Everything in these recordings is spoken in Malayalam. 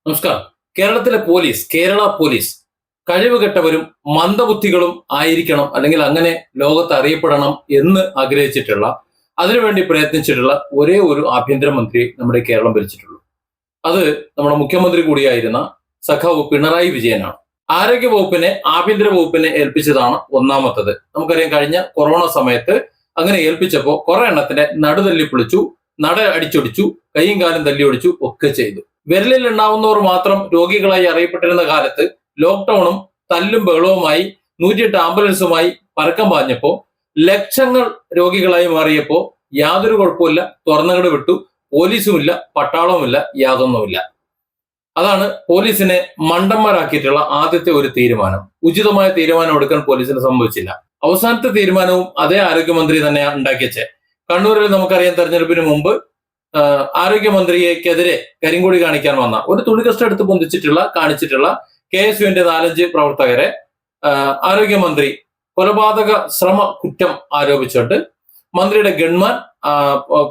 നമസ്കാരം. കേരള പോലീസ് കഴിവുകെട്ടവരും മന്ദബുദ്ധികളും ആയിരിക്കണം, അല്ലെങ്കിൽ അങ്ങനെ ലോകത്ത് അറിയപ്പെടണം എന്ന് ആഗ്രഹിച്ചിട്ടുള്ള, അതിനുവേണ്ടി പ്രയത്നിച്ചിട്ടുള്ള ഒരേ ഒരു ആഭ്യന്തരമന്ത്രി നമ്മുടെ കേരളം ഭരിച്ചിട്ടുള്ളൂ. അത് നമ്മുടെ മുഖ്യമന്ത്രി കൂടിയായിരുന്ന സഖാവ് പിണറായി വിജയനാണ്. ആരോഗ്യ വകുപ്പിനെ ആഭ്യന്തര വകുപ്പിനെ ഏൽപ്പിച്ചതാണ് ഒന്നാമത്തത്. നമുക്കറിയാം, കഴിഞ്ഞ കൊറോണ സമയത്ത് അങ്ങനെ ഏൽപ്പിച്ചപ്പോൾ കുറെ എണ്ണത്തിന്റെ നടുതല്ലി പൊളിച്ചു, നട അടിച്ചൊടിച്ചു, കൈയും കാലും തല്ലി ഒടിച്ചു ഒക്കെ ചെയ്തു. വിരലിൽ എണ്ണാവുന്നവർ മാത്രം രോഗികളായി അറിയപ്പെട്ടിരുന്ന കാലത്ത് ലോക്ക്ഡൌണും തല്ലും ബഹളവുമായി 108 ആംബുലൻസുമായി പരക്കം പാഞ്ഞപ്പോ ലക്ഷങ്ങൾ രോഗികളായി മാറിയപ്പോ യാതൊരു കുഴപ്പമില്ല, തുറന്നകട് വിട്ടു. പോലീസുമില്ല, പട്ടാളവുമില്ല, യാതൊന്നുമില്ല. അതാണ് പോലീസിനെ മണ്ടന്മാരാക്കിയിട്ടുള്ള ആദ്യത്തെ ഒരു തീരുമാനം. ഉചിതമായ തീരുമാനം എടുക്കാൻ പോലീസിന് സംഭവിച്ചില്ല. അവസാനത്തെ തീരുമാനവും അതേ ആരോഗ്യമന്ത്രി തന്നെയാണ് ഉണ്ടാക്കിയച്ചേ. കണ്ണൂരിൽ നമുക്കറിയാം, തെരഞ്ഞെടുപ്പിന് മുമ്പ് ആരോഗ്യമന്ത്രിക്കെതിരെ കരിങ്കൊടി കാണിക്കാൻ വന്ന ഒരു തുണി കഷ്ടം എടുത്ത് കാണിച്ചിട്ടുള്ള KSUവിന്റെ 4-5 പ്രവർത്തകരെ ആരോഗ്യമന്ത്രി കൊലപാതക ശ്രമ കുറ്റം ആരോപിച്ചിട്ട് മന്ത്രിയുടെ ഗൺമാൻ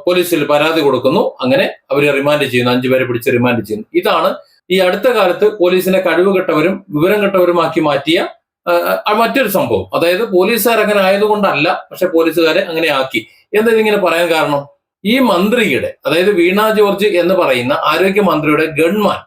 പോലീസിൽ പരാതി കൊടുക്കുന്നു. അങ്ങനെ അവരെ റിമാൻഡ് ചെയ്യുന്നു, 5 പേരെ പിടിച്ച് റിമാൻഡ് ചെയ്യുന്നു. ഇതാണ് ഈ അടുത്ത കാലത്ത് പോലീസിനെ കഴിവുകെട്ടവരും വിവരം കെട്ടവരുമാക്കി മാറ്റിയ മറ്റൊരു സംഭവം. അതായത് പോലീസുകാർ അങ്ങനെ ആയതുകൊണ്ടല്ല, പക്ഷെ പോലീസുകാരെ അങ്ങനെ ആക്കി. എന്താ ഇതിങ്ങനെ പറയാൻ കാരണം? ഈ മന്ത്രിയുടെ, അതായത് വീണ ജോർജ് എന്ന് പറയുന്ന ആരോഗ്യമന്ത്രിയുടെ ഗൺമാൻ,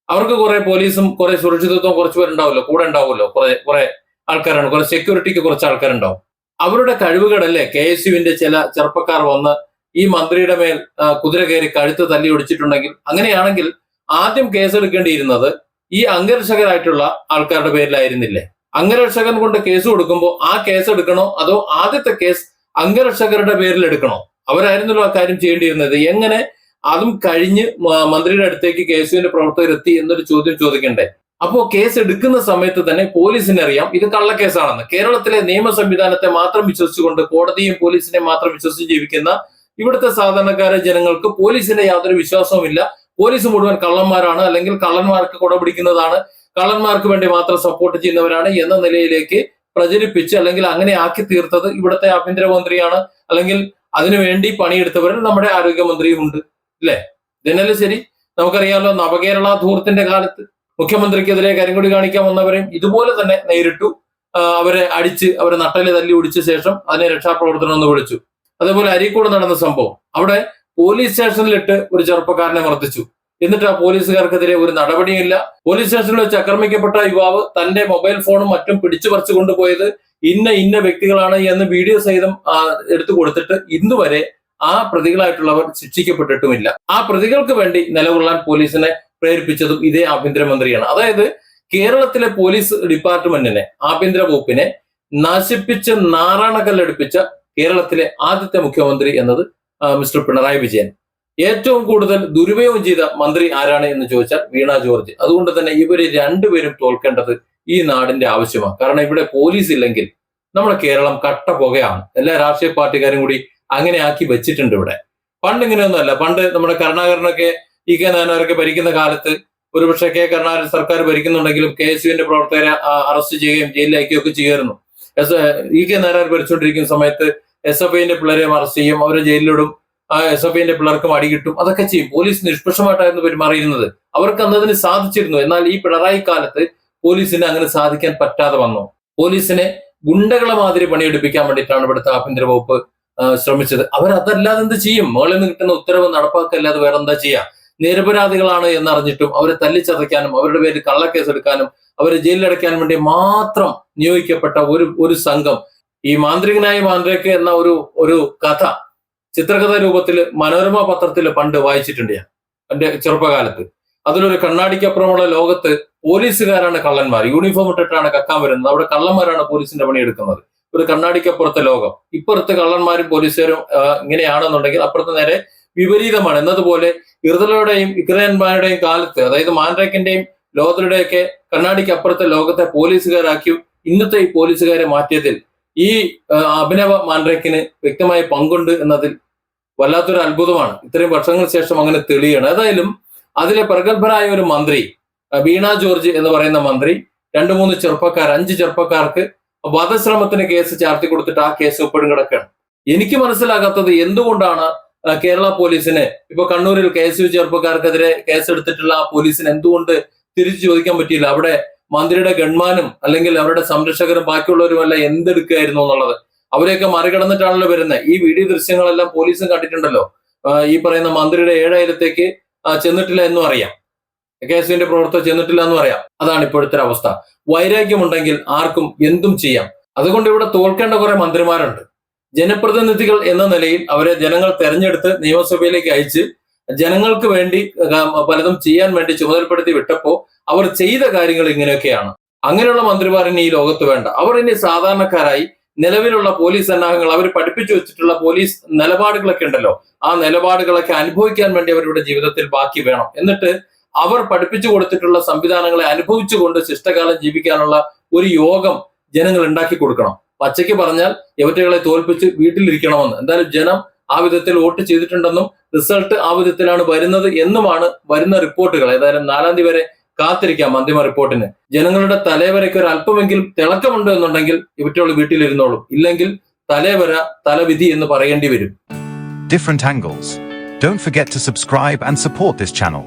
അവർക്ക് കുറെ പോലീസും കുറെ സുരക്ഷിതത്വം കുറച്ച് പേരുണ്ടാവുമല്ലോ, കൂടെ ഉണ്ടാവുമല്ലോ, കുറെ ആൾക്കാരാണ്, കുറെ സെക്യൂരിറ്റിക്ക് കുറച്ച് ആൾക്കാരുണ്ടാവും. അവരുടെ കഴിവുകളല്ലേ KSUവിന്റെ ചില ചെറുപ്പക്കാർ വന്ന് ഈ മന്ത്രിയുടെ മേൽ കുതിര കയറി കഴുത്ത് തല്ലി ഒടിച്ചിട്ടുണ്ടെങ്കിൽ, അങ്ങനെയാണെങ്കിൽ ആദ്യം കേസെടുക്കേണ്ടിയിരുന്നത് ഈ അംഗരക്ഷകരായിട്ടുള്ള ആൾക്കാരുടെ പേരിലായിരുന്നില്ലേ? അംഗരക്ഷകൻ കൊണ്ട് കേസ് കൊടുക്കുമ്പോൾ ആ കേസ് എടുക്കണോ, അതോ ആദ്യത്തെ കേസ് അംഗരക്ഷകരുടെ പേരിൽ എടുക്കണോ? അവരായിരുന്നല്ലോ ആ കാര്യം ചെയ്യേണ്ടിയിരുന്നത്. എങ്ങനെ അതും കഴിഞ്ഞ് മന്ത്രിയുടെ അടുത്തേക്ക് KSUവിന്റെ പ്രവർത്തകർ എത്തി എന്നൊരു ചോദ്യം ചോദിക്കണ്ടേ? അപ്പോ കേസ് എടുക്കുന്ന സമയത്ത് തന്നെ പോലീസിനെ അറിയാം ഇത് കള്ളക്കേസാണെന്ന്. കേരളത്തിലെ നിയമ സംവിധാനത്തെ മാത്രം വിശ്വസിച്ചുകൊണ്ട്, കോടതിയും പോലീസിനെ മാത്രം വിശ്വസിച്ച് ജീവിക്കുന്ന ഇവിടുത്തെ സാധാരണക്കാരെ ജനങ്ങൾക്ക് പോലീസിന്റെ യാതൊരു വിശ്വാസവുമില്ല. പോലീസ് മുഴുവൻ കള്ളന്മാരാണ്, അല്ലെങ്കിൽ കള്ളന്മാർക്ക് കുടപിടിക്കുന്നതാണ്, കള്ളന്മാർക്ക് വേണ്ടി മാത്രം സപ്പോർട്ട് ചെയ്യുന്നവരാണ് എന്ന നിലയിലേക്ക് പ്രചരിപ്പിച്ച്, അല്ലെങ്കിൽ അങ്ങനെ ആക്കി തീർത്തത് ഇവിടുത്തെ ആഭ്യന്തരമന്ത്രിയാണ്. അല്ലെങ്കിൽ അതിനുവേണ്ടി പണിയെടുത്തവരിൽ നമ്മുടെ ആരോഗ്യമന്ത്രിയും ഉണ്ട്, അല്ലെ? ഇതിനല്ലേ ശരി. നമുക്കറിയാമല്ലോ, നവകേരള ധൂർത്തിന്റെ കാലത്ത് മുഖ്യമന്ത്രിക്കെതിരെ കരിങ്കൊടി കാണിക്കാൻ വന്നവരെയും ഇതുപോലെ തന്നെ നേരിട്ടു. അവരെ അടിച്ച്, അവരെ നട്ടല് തല്ലി ഒടിച്ച ശേഷം അതിനെ രക്ഷാപ്രവർത്തനം എന്ന് വിളിച്ചു. അതേപോലെ അരീക്കോട് നടന്ന സംഭവം, അവിടെ പോലീസ് സ്റ്റേഷനിലിട്ട് ഒരു ചെറുപ്പക്കാരനെ മർദ്ദിച്ചു. എന്നിട്ട് ആ പോലീസുകാർക്കെതിരെ ഒരു നടപടിയില്ല. പോലീസ് സ്റ്റേഷനിൽ വെച്ച് ആക്രമിക്കപ്പെട്ട യുവാവ് തന്റെ മൊബൈൽ ഫോണും മറ്റും പിടിച്ചു പറിച്ചു കൊണ്ടുപോയത് ഇന്ന വ്യക്തികളാണ് എന്ന് വീഡിയോ സഹിതം എടുത്തു കൊടുത്തിട്ട് ഇന്നുവരെ ആ പ്രതികളായിട്ടുള്ളവർ ശിക്ഷിക്കപ്പെട്ടിട്ടുമില്ല. ആ പ്രതികൾക്ക് വേണ്ടി നിലകൊള്ളാൻ പോലീസിനെ പ്രേരിപ്പിച്ചതും ഇതേ ആഭ്യന്തരമന്ത്രിയാണ്. അതായത് കേരളത്തിലെ പോലീസ് ഡിപ്പാർട്ട്മെന്റിനെ, ആഭ്യന്തര വകുപ്പിനെ നശിപ്പിച്ച് നാറാണക്കല്ലടിപ്പിച്ച കേരളത്തിലെ ആദ്യത്തെ മുഖ്യമന്ത്രി എന്നത് മിസ്റ്റർ പിണറായി വിജയൻ. ഏറ്റവും കൂടുതൽ ദുരുപയോഗം ചെയ്ത മന്ത്രി ആരാണ് എന്ന് ചോദിച്ചാൽ വീണ ജോർജ്. അതുകൊണ്ട് തന്നെ ഇവര് രണ്ടുപേരും തോൽക്കേണ്ടത് ഈ നാടിന്റെ ആവശ്യമാണ്. കാരണം ഇവിടെ പോലീസ് ഇല്ലെങ്കിൽ നമ്മുടെ കേരളം കട്ട പുകയാണ്. എല്ലാ രാഷ്ട്രീയ പാർട്ടിക്കാരും കൂടി അങ്ങനെ ആക്കി വെച്ചിട്ടുണ്ട് ഇവിടെ. പണ്ട് ഇങ്ങനെയൊന്നുമല്ല. പണ്ട് നമ്മുടെ കരുണാകരനൊക്കെ, EK നായനാരൊക്കെ ഭരിക്കുന്ന കാലത്ത്, ഒരുപക്ഷെ കരുണാകരൻ സർക്കാർ ഭരിക്കുന്നുണ്ടെങ്കിലും KSUവിന്റെ പ്രവർത്തകരെ അറസ്റ്റ് ചെയ്യുകയും ജയിലിലാക്കുകയും ഒക്കെ ചെയ്യുമായിരുന്നു. EK നായനാർ ഭരിച്ചുകൊണ്ടിരിക്കുന്ന സമയത്ത് SFIന്റെ പിള്ളേരെയും അറസ്റ്റ് ചെയ്യും, അവരെ ജയിലിലിടും, SFIന്റെ പിള്ളേർക്കും അടി കിട്ടും, അതൊക്കെ ചെയ്യും. പോലീസ് നിഷ്പക്ഷമായിട്ടായിരുന്നു പെരുമാറിയിരുന്നത്. അവർക്ക് അന്നതിന് സാധിച്ചിരുന്നു. എന്നാൽ ഈ പിണറായി കാലത്ത് പോലീസിന് അങ്ങനെ സാധിക്കാൻ പറ്റാതെ വന്നു. പോലീസിനെ ഗുണ്ടകളെ മാതിരി പണിയെടുപ്പിക്കാൻ വേണ്ടിയിട്ടാണ് ഇവിടുത്തെ ആഭ്യന്തര വകുപ്പ് ശ്രമിച്ചത്. അവരതല്ലാതെ എന്ത് ചെയ്യും? മുകളിൽ നിന്ന് കിട്ടുന്ന ഉത്തരവ് നടപ്പാക്കല്ലാതെ വേറെ എന്താ ചെയ്യാ? നിരപരാധികളാണ് എന്നറിഞ്ഞിട്ടും അവരെ തല്ലിച്ചതയ്ക്കാനും, അവരുടെ പേരിൽ കള്ളക്കേസ് എടുക്കാനും, അവരെ ജയിലിലടയ്ക്കാനും വേണ്ടി മാത്രം നിയോഗിക്കപ്പെട്ട ഒരു സംഘം. ഈ മാന്ത്രികനായ മാന്ത്രിക എന്ന ഒരു കഥ ചിത്രകഥ രൂപത്തിൽ മനോരമ പത്രത്തിൽ പണ്ട് വായിച്ചിട്ടുണ്ട് ഞാൻ എന്റെ ചെറുപ്പകാലത്ത്. അതിലൊരു കണ്ണാടിക്കപ്പുറമുള്ള ലോകത്ത് പോലീസുകാരാണ് കള്ളന്മാർ, യൂണിഫോം ഇട്ടിട്ടാണ് കക്കാൻ വരുന്നത്. അവിടെ കള്ളന്മാരാണ് പോലീസിന്റെ പണിയെടുക്കുന്നത്. ഒരു കണ്ണാടിക്കപ്പുറത്തെ ലോകം. ഇപ്പുറത്ത് കള്ളന്മാരും പോലീസുകാരും ഇങ്ങനെയാണെന്നുണ്ടെങ്കിൽ അപ്പുറത്ത് നേരെ വിപരീതമാണ്. എന്നതുപോലെ ഇർദലുടെയും ഇക്രയന്മാരുടെയും കാലത്ത്, അതായത് മാൻഡ്രേക്കിന്റെയും ലോകത്തിലുടെയൊക്കെ കണ്ണാടിക്ക് അപ്പുറത്തെ ലോകത്തെ പോലീസുകാരാക്കി ഇന്നത്തെ ഈ പോലീസുകാരെ മാറ്റിയതിൽ ഈ അഭിനവ മാൻഡ്രേക്കിന് വ്യക്തമായ പങ്കുണ്ട് എന്നതിൽ വല്ലാത്തൊരു അത്ഭുതമാണ്. ഇത്രയും വർഷങ്ങൾക്ക് ശേഷം അങ്ങനെ തെളിയാണ്. ഏതായാലും അതിലെ പ്രഗത്ഭനായ ഒരു മന്ത്രി, വീണ ജോർജ് എന്ന് പറയുന്ന മന്ത്രി, 2-3 ചെറുപ്പക്കാർ, 5 ചെറുപ്പക്കാർക്ക് വധശ്രമത്തിന് കേസ് ചാർത്തി കൊടുത്തിട്ട് ആ കേസ് ഇപ്പോഴും കിടക്കുകയാണ്. എനിക്ക് മനസ്സിലാകാത്തത് എന്തുകൊണ്ടാണ് കേരള പോലീസിന് ഇപ്പൊ കണ്ണൂരിൽ KSU ചെറുപ്പക്കാർക്കെതിരെ കേസെടുത്തിട്ടുള്ള ആ പോലീസിന് എന്തുകൊണ്ട് തിരിച്ചു ചോദിക്കാൻ പറ്റിയില്ല? അവിടെ മന്ത്രിയുടെ ഗൺമാനും അല്ലെങ്കിൽ അവരുടെ സംരക്ഷകരും ബാക്കിയുള്ളവരുമല്ല എന്തെടുക്കുകയായിരുന്നു എന്നുള്ളത്. അവരെയൊക്കെ മറികടന്നിട്ടാണല്ലോ വരുന്നത്. ഈ വീഡിയോ ദൃശ്യങ്ങളെല്ലാം പോലീസും കണ്ടിട്ടുണ്ടല്ലോ. ഈ പറയുന്ന മന്ത്രിയുടെ 7000ത്തേക്ക് ചെന്നിട്ടില്ല എന്നും അറിയാം. KSUവിന്റെ പ്രവർത്തകർ ചെന്നിട്ടില്ല എന്നും അറിയാം. അതാണ് ഇപ്പോഴത്തെ അവസ്ഥ. വൈരാഗ്യമുണ്ടെങ്കിൽ ആർക്കും എന്തും ചെയ്യാം. അതുകൊണ്ട് ഇവിടെ തോൽക്കേണ്ട കുറെ മന്ത്രിമാരുണ്ട്. ജനപ്രതിനിധികൾ എന്ന നിലയിൽ അവരെ ജനങ്ങൾ തെരഞ്ഞെടുത്ത് നിയമസഭയിലേക്ക് അയച്ച് ജനങ്ങൾക്ക് വേണ്ടി പലതും ചെയ്യാൻ വേണ്ടി ചുമതലപ്പെടുത്തി വിട്ടപ്പോ അവർ ചെയ്ത കാര്യങ്ങൾ ഇങ്ങനെയൊക്കെയാണ്. അങ്ങനെയുള്ള മന്ത്രിമാർ ഇനി ഈ ലോകത്ത് വേണ്ട. അവർ ഇനി സാധാരണക്കാരായി നിലവിലുള്ള പോലീസ് സന്നാഹങ്ങൾ, അവർ പഠിപ്പിച്ചു വെച്ചിട്ടുള്ള പോലീസ് നിലപാടുകളൊക്കെ ഉണ്ടല്ലോ, ആ നിലപാടുകളൊക്കെ അനുഭവിക്കാൻ വേണ്ടി അവരുടെ ജീവിതത്തിൽ ബാക്കി വേണം. എന്നിട്ട് അവർ പഠിപ്പിച്ചു കൊടുത്തിട്ടുള്ള സംവിധാനങ്ങളെ അനുഭവിച്ചുകൊണ്ട് ശിഷ്ടകാലം ജീവിക്കാനുള്ള ഒരു യോഗം ജനങ്ങൾ ഉണ്ടാക്കി കൊടുക്കണം. പച്ചയ്ക്ക് പറഞ്ഞാൽ യവറ്റകളെ തോൽപ്പിച്ച് വീട്ടിലിരിക്കണമെന്ന്. എന്തായാലും ജനം ആ വിധത്തിൽ വോട്ട് ചെയ്തിട്ടുണ്ടെന്നും റിസൾട്ട് ആ വിധത്തിലാണ് വരുന്നത് എന്നുമാണ് വരുന്ന റിപ്പോർട്ടുകൾ. ഏതായാലും 4-ാം തീയതി വരെ കാത്തിരിക്കാം അന്തിമ റിപ്പോർട്ടിന്. ജനങ്ങളുടെ തലവരയ്ക്ക് ഒരു അല്പമെങ്കിലും തിളക്കമുണ്ട് എന്നുണ്ടെങ്കിൽ ഇവറ്റകൾ വീട്ടിലിരുന്നോളും. ഇല്ലെങ്കിൽ തലവര തലവിധി എന്ന് പറയേണ്ടി വരും. Different angles. Don't forget to subscribe and support this channel.